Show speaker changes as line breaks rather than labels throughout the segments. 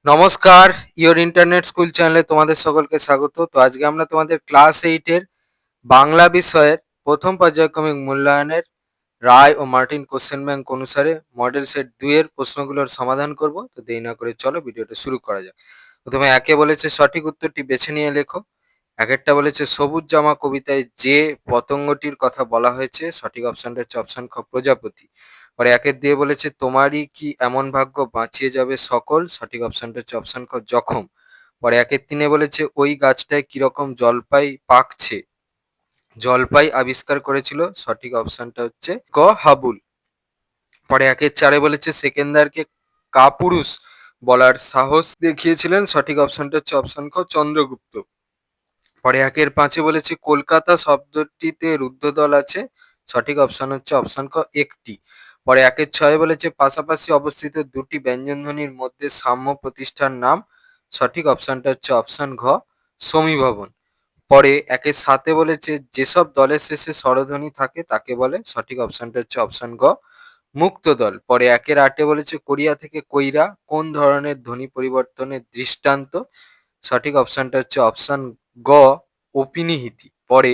নমস্কার, your internet school চ্যানেলে তোমাদের সকলকে স্বাগত। তো আজকে আমরা তোমাদের ক্লাস 8 এর বাংলা বিষয়ের প্রথম পর্যায়ক্রমিক মূল্যায়নের রায় ও মার্টিন কোশ্চেন ব্যাংক অনুসারে মডেল সেট 2 এর প্রশ্নগুলোর সমাধান করব। তো দেরি না করে চলো ভিডিওটা শুরু করা যাক। প্রথমে একে বলেছে সঠিক উত্তরটি বেছে নিয়ে লেখো। একেরটা বলেছে সবুজ জামা কবিতায় যে পতঙ্গটির কথা বলা হয়েছে, সঠিক অপশনটা হচ্ছে অপশন খ প্রজাপতি। পরে একের দিয়ে বলেছে তোমারই কি এমন ভাগ্য বাঁচিয়ে যাবে সকল, সঠিক অপশনটা হচ্ছে অপশন খ জখম। পরে একের তিনে বলেছে ওই গাছটায় কিরকম জলপাই পাকছে, জলপাই আবিষ্কার করেছিল, সঠিক অপশনটা হচ্ছে ক হাবুল। পরে একের চারে বলেছে সেকেন্দারকে কাপুরুষ বলার সাহস দেখিয়েছিলেন, সঠিক অপশনটা হচ্ছে অপশন খ চন্দ্রগুপ্ত। পরে একের পাঁচে বলেছে কলকাতা শব্দটিতে রুদ্ধদল আছে, সঠিক অপশন হচ্ছে অপশন ক একটি। পরে একের ছয়ে বলেছে পাশাপাশি অবস্থিত দুটি ব্যঞ্জনধ্বনির মধ্যে সাম্য প্রতিষ্ঠার নাম, সঠিক অপশনটা হচ্ছে অপশন ঘ সমীভবন। পরে একের সাথে বলেছে যেসব দলের শেষে স্বরধ্বনি থাকে তাকে বলে, সঠিক অপশনটা হচ্ছে অপশন গ মুক্ত দল। পরে একের আটে বলেছে কোরিয়া থেকে কইরা কোন ধরনের ধ্বনি পরিবর্তনের দৃষ্টান্ত, সঠিক অপশনটা হচ্ছে অপশন গ অপিনিহিতি। পরে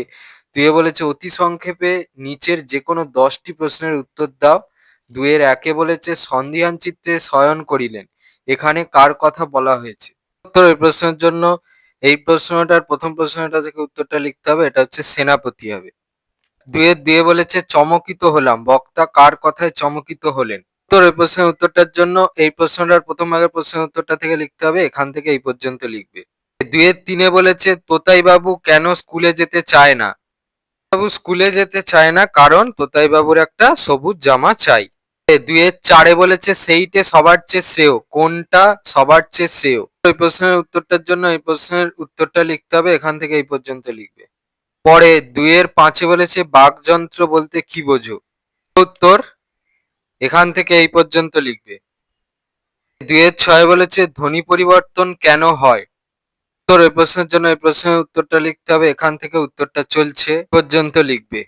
দুয়ে বলেছে অতি সংক্ষেপে নিচের যে কোনো 10টি প্রশ্নের উত্তর দাও। দুয়ের একে বলেছে সন্ধিহান চিত্তে শয়ন করিলেন, এখানে কার কথা বলা হয়েছে। উত্তর এই প্রশ্নের জন্য এই প্রশ্নটার প্রথম প্রশ্নটা থেকে উত্তরটা লিখতে হবে, এটা হচ্ছে সেনাপতি হবে। দুয়ের দুয়ে বলেছে চমকিত হলাম, বক্তা কার কথায় চমকিত হলেন। উত্তর এই প্রশ্নের উত্তরটার জন্য এই প্রশ্নটার প্রথম ভাগের প্রশ্নের উত্তরটা থেকে লিখতে হবে, এখান থেকে এই পর্যন্ত লিখবে। দুয়ের তিনে বলেছে তোতাই বাবু কেন স্কুলে যেতে চায় না, বাবু স্কুলে যেতে চায় না কারণ তোতাই বাবুর একটা সবুজ জামা চাই। দুয়ের চারে বলেছে সেইটে সবার চেয়ে শ্রেয়, কোনটা সবার চেয়ে শ্রেয়। এই প্রশ্নের উত্তরটার জন্য এই প্রশ্নের উত্তরটা লিখতে হবে, এখান থেকে এই পর্যন্ত লিখবে। পরে দুয়ের পাঁচে বলেছে বাকযন্ত্র বলতে কি বোঝো, উত্তর এখান থেকে এই পর্যন্ত লিখবে। দুয়ের ছয় বলেছে ধ্বনি পরিবর্তন কেন হয়, উত্তর এই প্রশ্নের জন্য এই প্রশ্নের উত্তরটা লিখতে হবে, এখান থেকে উত্তরটা চলছে পর্যন্ত লিখবে।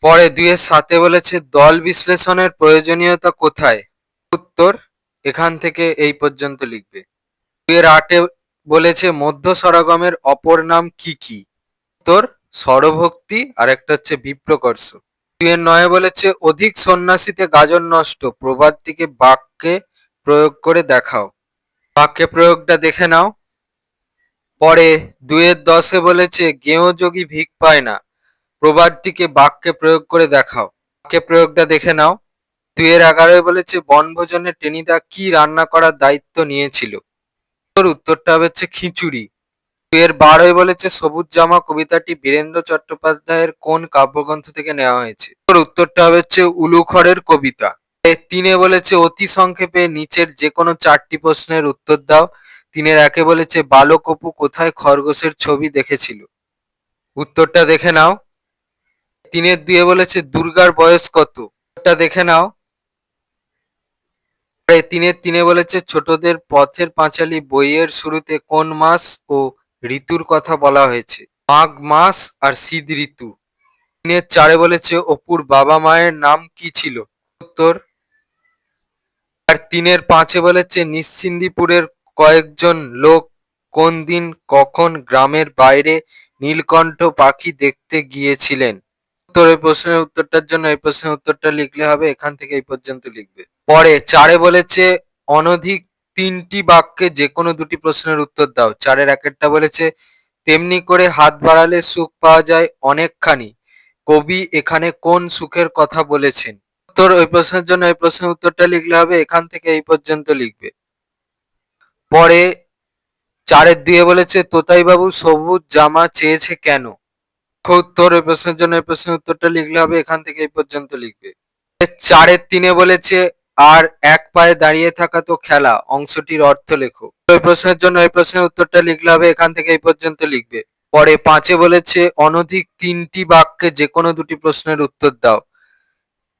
পরে দুয়ের সাথে বলেছে দল বিশ্লেষণের প্রয়োজনীয়তা কোথায়, উত্তর এখান থেকে এই পর্যন্ত লিখবে। দুয়ের আটে বলেছে মধ্য স্বরগমের অপর নাম কি কি, উত্তর স্বরভক্তি আর একটা হচ্ছে বিপ্রকর্ষ। দুয়ের নয়ে বলেছে অধিক সন্ন্যাসীতে গাজন নষ্ট, প্রবাদটিকে বাক্যে প্রয়োগ করে দেখাও, বাক্যে প্রয়োগটা দেখে নাও। পরে দুয়ের দশে বলেছে গেঁয়ো যোগী ভিক পায় না, প্রবাদটিকে বাক্যে প্রয়োগ করে দেখাও, বাক্যে প্রয়োগটা দেখে নাও। দুয়ের এগারোয় বলেছে বনভোজনে টেনিদা কি রান্না করার দায়িত্ব নিয়েছিল, উত্তরটা হচ্ছে খিচুড়ি। দুয়ের বারোয় বলেছে সবুজ জামা কবিতাটি বীরেন্দ্র চট্টোপাধ্যায়ের কোন কাব্যগ্রন্থ থেকে নেওয়া হয়েছে, উত্তরটা হচ্ছে উলুখড়ের কবিতা। তিনে বলেছে অতি সংক্ষেপে নিচের যে কোনো 4টি প্রশ্নের উত্তর দাও। তিনের একে বলেছে বালক অপু কোথায় খরগোশের ছবি দেখেছিল, উত্তরটা দেখে নাও। তিনের দুয়ে বলেছে দুর্গার বয়স কত, উত্তরটা দেখে নাও। তিনের তিনে বলেছে ছোটদের পথের পাঁচালী বইয়ের শুরুতে কোন মাস ও ঋতুর কথা বলা হয়েছে, মাঘ মাস আর শীত ঋতু। তিনের চারে বলেছে অপুর বাবা মায়ের নাম কি ছিল, উত্তর। আর তিনের পাঁচে বলেছে নিশ্চিন্দিপুরের কয়েকজন লোক কোন দিন কখন গ্রামের বাইরে নীলকণ্ঠ পাখি দেখতে গিয়েছিলেন, উত্তর। এই প্রশ্নের উত্তরটার জন্য এই প্রশ্নের উত্তরটা লিখলে হবে, এখান থেকে এই পর্যন্ত লিখবে। পরে চারে বলেছে অনধিক 3টি বাক্যে যে কোনো 2টি প্রশ্নের উত্তর দাও। চারের একেরটা বলেছে তেমনি করে হাত বাড়ালে সুখ পাওয়া যায় অনেকখানি, কবি এখানে কোন সুখের কথা বলেছেন, উত্তর। ওই প্রশ্নের জন্য এই প্রশ্নের উত্তরটা লিখলে হবে, এখান থেকে এই পর্যন্ত লিখবে। পরে চারের দুয়ে বলেছে তোতাই বাবু সবুজ জামা চেয়েছে কেন, উত্তর। এই প্রশ্নের জন্য এই প্রশ্নের উত্তরটা লিখলে হবে, এখান থেকে এই পর্যন্ত লিখবে। চারের তিনে বলেছে আর এক পায়ে দাঁড়িয়ে থাকা তো খেলা অংশটির অর্থ লেখো, এই প্রশ্নের জন্য এই প্রশ্নের উত্তরটা লিখলে হবে, এখান থেকে এই পর্যন্ত লিখবে। পরে পাঁচে বলেছে অনধিক 3টি বাক্যে যে কোনো 2টি প্রশ্নের উত্তর দাও।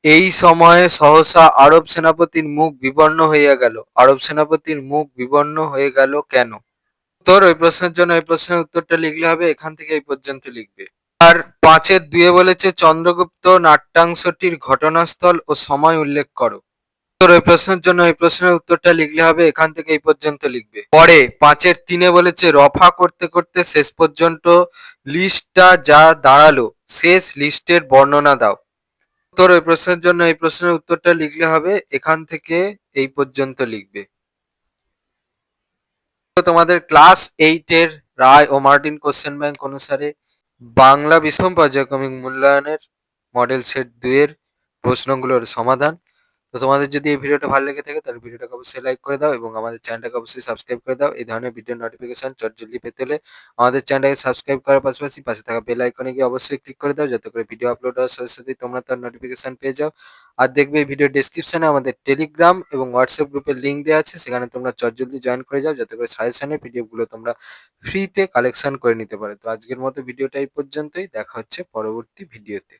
এই সময়ে সহসা আরব সেনাপতির মুখ বিবর্ণ হইয়া গেল, আরব সেনাপতির মুখ বিবর্ণ হয়ে গেল কেন, উত্তর। ওই প্রশ্নের জন্য এই প্রশ্নের উত্তরটা লিখলে হবে, এখান থেকে এই পর্যন্ত লিখবে। আর পাঁচের দুয়ে বলেছে চন্দ্রগুপ্ত নাট্যাংশটির ঘটনাস্থল ও সময় উল্লেখ করো, তোর ওই প্রশ্নের জন্য ওই প্রশ্নের উত্তরটা লিখলে হবে, এখান থেকে এই পর্যন্ত লিখবে। পরে 5-3 বলেছে রফা করতে করতে শেষ পর্যন্ত লিস্টটা যা দাঁড়ালো শেষ লিস্টের বর্ণনা দাও। তোর ওই প্রশ্নের জন্য এই প্রশ্নের উত্তরটা লিখলে হবে, এখান থেকে এই পর্যন্ত লিখবে। তো তোমাদের ক্লাস 8-এর রায় ও মার্টিন কোশ্চেন ব্যাংক অনুসারে বাংলা বিষম পর্যায়ক্রমিক মূল্যায়নের মডেল সেট 2 এর প্রশ্নগুলোর সমাধান। তো তোমাদের যদি এই ভিডিওটা ভালো লেগে থাকে তাহলে ভিডিওটাকে অবশ্যই লাইক করে দাও এবং আমাদের চ্যানেলটাকে অবশ্যই সাবস্ক্রাইব করে দাও। এই ধরনের ভিডিও নোটিফিকেশন জলদি পেতে হলে আমাদের চ্যানেলটাকে সাবস্ক্রাইব করার পাশাপাশি পাশে থাকা বেল আইকনে গিয়ে অবশ্যই ক্লিক করে দাও, যাতে করে ভিডিও আপলোড হওয়ার সাথে সাথেই তোমরা তার নোটিফিকেশন পেয়ে যাও। আর দেখবে এই ভিডিও ডেসক্রিপশনে আমাদের টেলিগ্রাম এবং হোয়াটসঅ্যাপ গ্রুপের লিঙ্ক দেওয়া আছে, সেখানে তোমরা জলদি জয়েন করে যাও, যাতে করে সাজেশনের পিডিএফগুলো তোমরা ফ্রিতে কালেকশন করে নিতে পারো। তো আজকের মতো ভিডিওটা এই পর্যন্তই, দেখা হচ্ছে পরবর্তী ভিডিওতে।